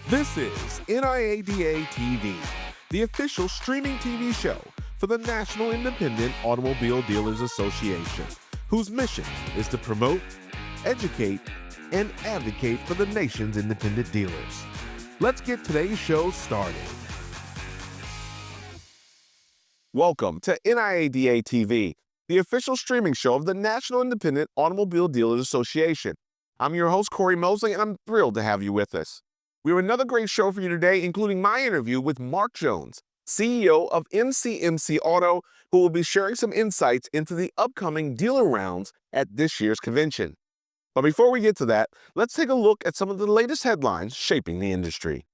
This is NIADA TV, the official streaming TV show for the National Independent Automobile Dealers Association, whose mission is to promote, educate, and advocate for the nation's independent dealers. Let's get today's show started. Welcome to NIADA TV, the official streaming show of the National Independent Automobile Dealers Association. I'm your host, Cory Mosley, and I'm thrilled to have you with us. We have another great show for you today, including my interview with Mark Jones, CEO of MCMC Auto, who will be sharing some insights into the upcoming dealer rounds at this year's convention. But before we get to that, let's take a look at some of the latest headlines shaping the industry.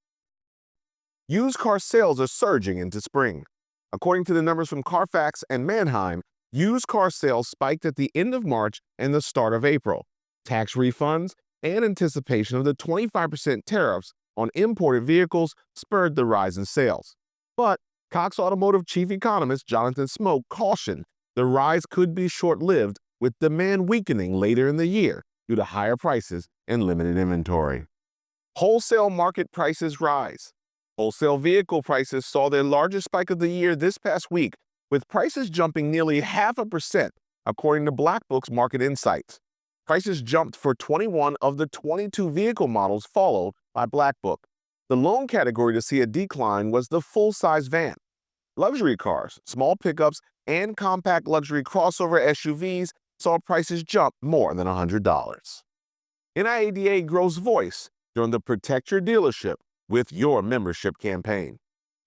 Used car sales are surging into spring. According to the numbers from Carfax and Manheim, used car sales spiked at the end of March and the start of April. Tax refunds and anticipation of the 25% tariffs on imported vehicles spurred the rise in sales. But Cox Automotive chief economist Jonathan Smoke cautioned the rise could be short-lived, with demand weakening later in the year due to higher prices and limited inventory. Wholesale market prices rise. Wholesale vehicle prices saw their largest spike of the year this past week, with prices jumping nearly 0.5%, according to Black Book's Market Insights. Prices jumped for 21 of the 22 vehicle models followed by Black Book. The lone category to see a decline was the full-size van. Luxury cars, small pickups, and compact luxury crossover SUVs saw prices jump more than $100. NIADA grows voice during the Protect Your Dealership with Your Membership campaign.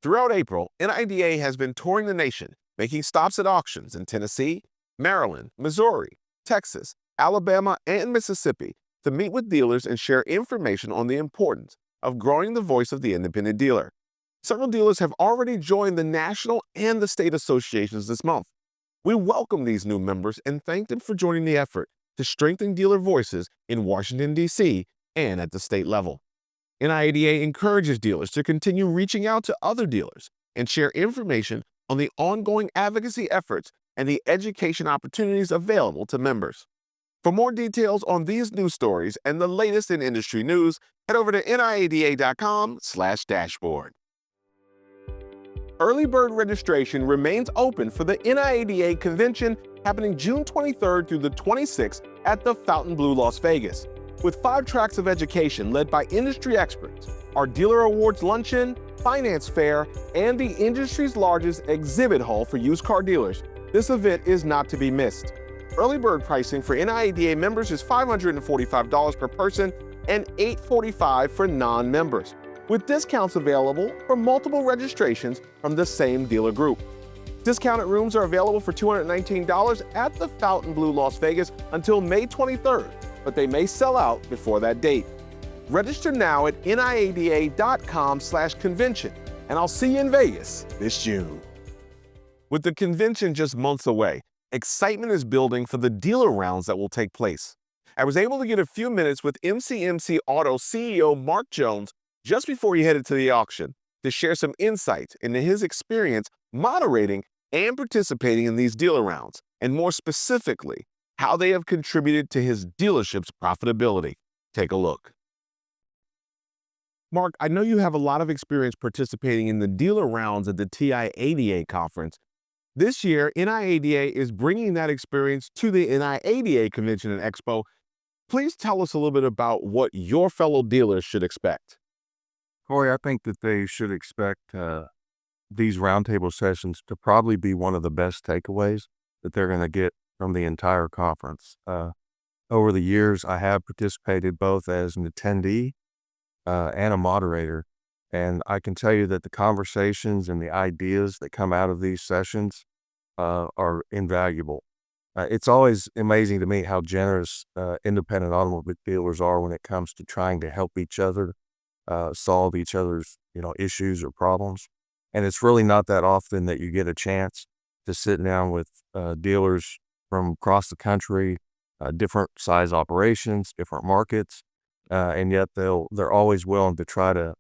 Throughout April, NIADA has been touring the nation, making stops at auctions in Tennessee, Maryland, Missouri, Texas, Alabama, and Mississippi to meet with dealers and share information on the importance of growing the voice of the independent dealer. Several dealers have already joined the national and the state associations this month. We welcome these new members and thank them for joining the effort to strengthen dealer voices in Washington, D.C. and at the state level. NIADA encourages dealers to continue reaching out to other dealers and share information on the ongoing advocacy efforts and the education opportunities available to members. For more details on these news stories and the latest in industry news, head over to NIADA.com/dashboard. Early bird registration remains open for the NIADA Convention happening June 23rd through the 26th at the Fontainebleau, Las Vegas. With 5 tracks of education led by industry experts, our Dealer Awards Luncheon, Finance Fair, and the industry's largest exhibit hall for used car dealers, this event is not to be missed. Early bird pricing for NIADA members is $545 per person and $845 for non-members, with discounts available for multiple registrations from the same dealer group. Discounted rooms are available for $219 at the Fontainebleau, Las Vegas until May 23rd, but they may sell out before that date. Register now at NIADA.com/convention, and I'll see you in Vegas this June. With the convention just months away, excitement is building for the dealer rounds that will take place. I was able to get a few minutes with MCMC Auto CEO Mark Jones just before he headed to the auction to share some insights into his experience moderating and participating in these dealer rounds, and more specifically, how they have contributed to his dealership's profitability. Take a look. Mark, I know you have a lot of experience participating in the dealer rounds at the TIADA conference. This year, NIADA is bringing that experience to the NIADA Convention and Expo. Please tell us a little bit about what your fellow dealers should expect. Cory, I think that they should expect these roundtable sessions to probably be one of the best takeaways that they're going to get from the entire conference. Over the years, I have participated both as an attendee and a moderator, and I can tell you that the conversations and the ideas that come out of these sessions are invaluable. It's always amazing to me how generous independent automobile dealers are when it comes to trying to help each other solve each other's issues or problems. And it's really not that often that you get a chance to sit down with dealers from across the country, different size operations, different markets, and yet they're always willing to try to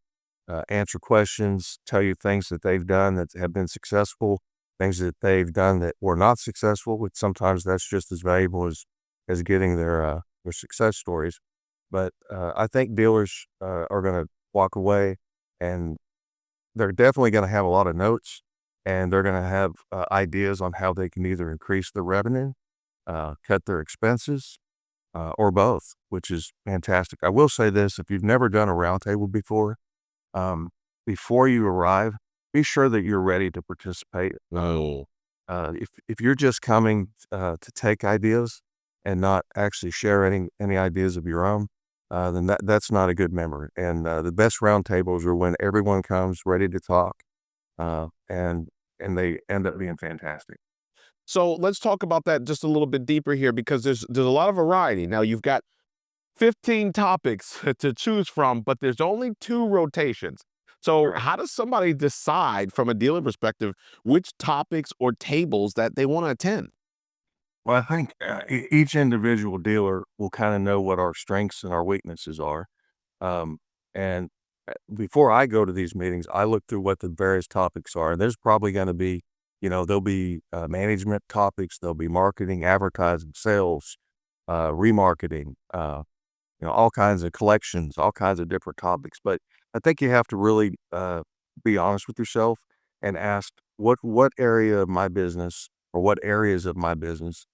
answer questions, tell you things that they've done that have been successful, things that they've done that were not successful, which sometimes that's just as valuable as getting their success stories. But I think dealers are going to walk away, and they're definitely going to have a lot of notes, and they're going to have ideas on how they can either increase their revenue, cut their expenses, or both, which is fantastic. I will say this: if you've never done a roundtable before you arrive, be sure that you're ready to participate. No. If you're just coming to take ideas and not actually share any ideas of your own, then that's not a good memory. And the best roundtables are when everyone comes ready to talk, and they end up being fantastic. So let's talk about that just a little bit deeper here, because there's a lot of variety. Now you've got 15 topics to choose from, but there's only 2 rotations. So Correct. how does somebody decide from a dealer perspective which topics or tables that they want to attend? Well, I think each individual dealer will kind of know what our strengths and our weaknesses are. Um, and before I go to these meetings, I look through what the various topics are. And there's probably going to be, there'll be management topics, there'll be marketing, advertising, sales, remarketing, all kinds of collections, all kinds of different topics. But I think you have to really be honest with yourself and ask what area of my business or what areas of my business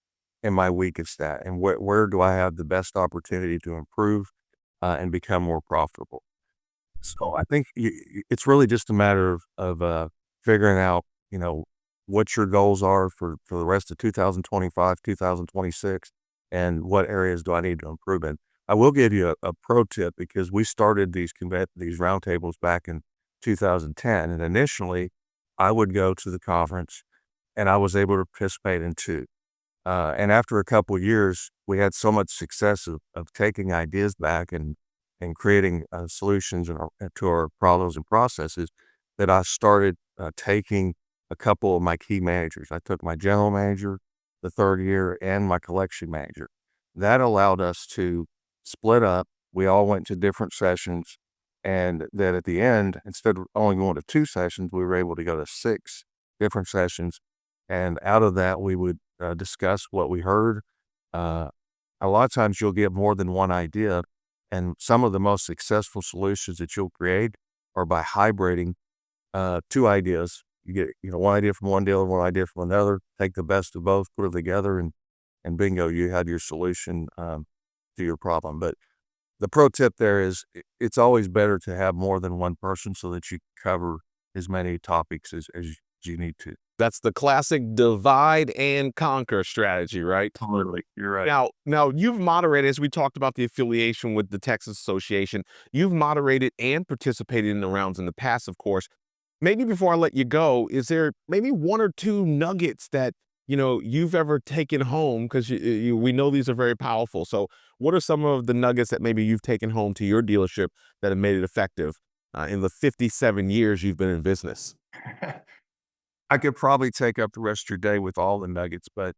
am I weakest at, and where do I have the best opportunity to improve and become more profitable. So I think it's really just a matter of figuring out, what your goals are for the rest of 2025, 2026, and what areas do I need to improve in. I will give you a pro tip, because we started these roundtables back in 2010, and initially I would go to the conference and I was able to participate in 2. And after a couple of years, we had so much success of taking ideas back and creating solutions to our problems and processes, that I started taking a couple of my key managers. I took my general manager the 3rd year and my collection manager. That allowed us to split up. We all went to different sessions, and then at the end, instead of only going to 2 sessions, we were able to go to 6 different sessions. And out of that, we would discuss what we heard. Uh, a lot of times you'll get more than one idea, and some of the most successful solutions that you'll create are by hybriding 2 ideas. You get, one idea from one dealer, one idea from another, take the best of both, put it together, and bingo, you had your solution to your problem. But the pro tip there is it's always better to have more than one person so that you cover as many topics as you need to. That's the classic divide and conquer strategy, right? Totally. You're right. Now you've moderated, as we talked about the affiliation with the Texas Association, you've moderated and participated in the rounds in the past, of course. Maybe before I let you go, is there maybe 1 or 2 nuggets that, you've ever taken home? Because we know these are very powerful. So what are some of the nuggets that maybe you've taken home to your dealership that have made it effective in the 57 years you've been in business? I could probably take up the rest of your day with all the nuggets, but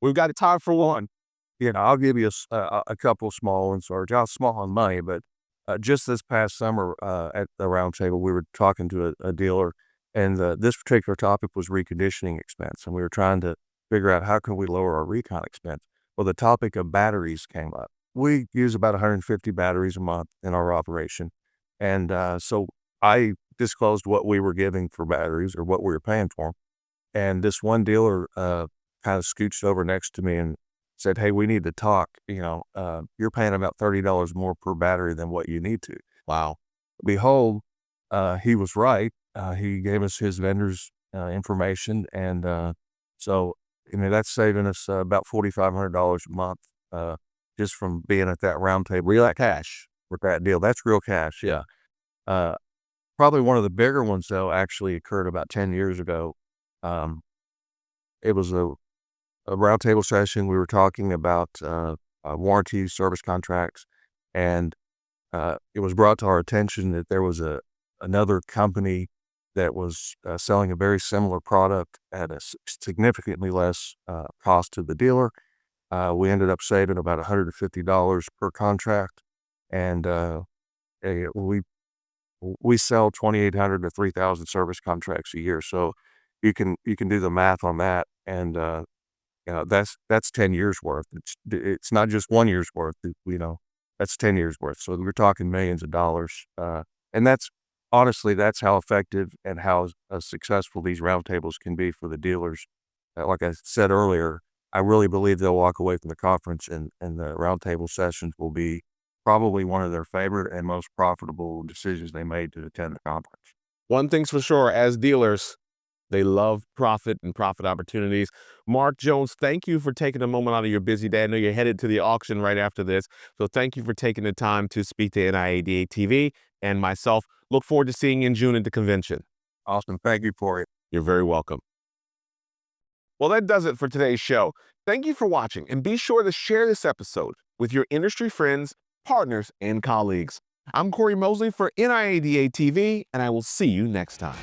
we've got time for one. I'll give you a couple small ones, or not small on money, but just this past summer at the roundtable, we were talking to a dealer, and this particular topic was reconditioning expense, and we were trying to figure out how can we lower our recon expense. Well, the topic of batteries came up. We use about 150 batteries a month in our operation, and so I disclosed what we were giving for batteries, or what we were paying for them. And this one dealer kind of scooched over next to me and said, "Hey, we need to talk. You're paying about $30 more per battery than what you need to." Wow. Behold, he was right. He gave us his vendor's information, and so that's saving us about $4,500 a month just from being at that roundtable. Real cash. With that deal. That's real cash, yeah. Uh, Probably one of the bigger ones, though, actually occurred about 10 years ago. Um, it was a roundtable session. We were talking about warranty service contracts, and it was brought to our attention that there was another company that was selling a very similar product at a significantly less cost to the dealer. We ended up saving about $150 per contract, and we sell 2,800 to 3,000 service contracts a year. So you can do the math on that, and that's 10 years worth. It's not just 1 year's worth. That's 10 years worth. So we're talking millions of dollars And honestly, that's how effective and how successful these roundtables can be for the dealers. Like I said earlier, I really believe they'll walk away from the conference and the roundtable sessions will be probably one of their favorite and most profitable decisions they made to attend the conference. One thing's for sure, as dealers, they love profit and profit opportunities. Mark Jones, thank you for taking a moment out of your busy day. I know you're headed to the auction right after this. So thank you for taking the time to speak to NIADA TV and myself. Look forward to seeing you in June at the convention. Awesome. Thank you, Cory. You're very welcome. Well, that does it for today's show. Thank you for watching, and be sure to share this episode with your industry friends, partners, and colleagues. I'm Cory Mosley for NIADA TV, and I will see you next time.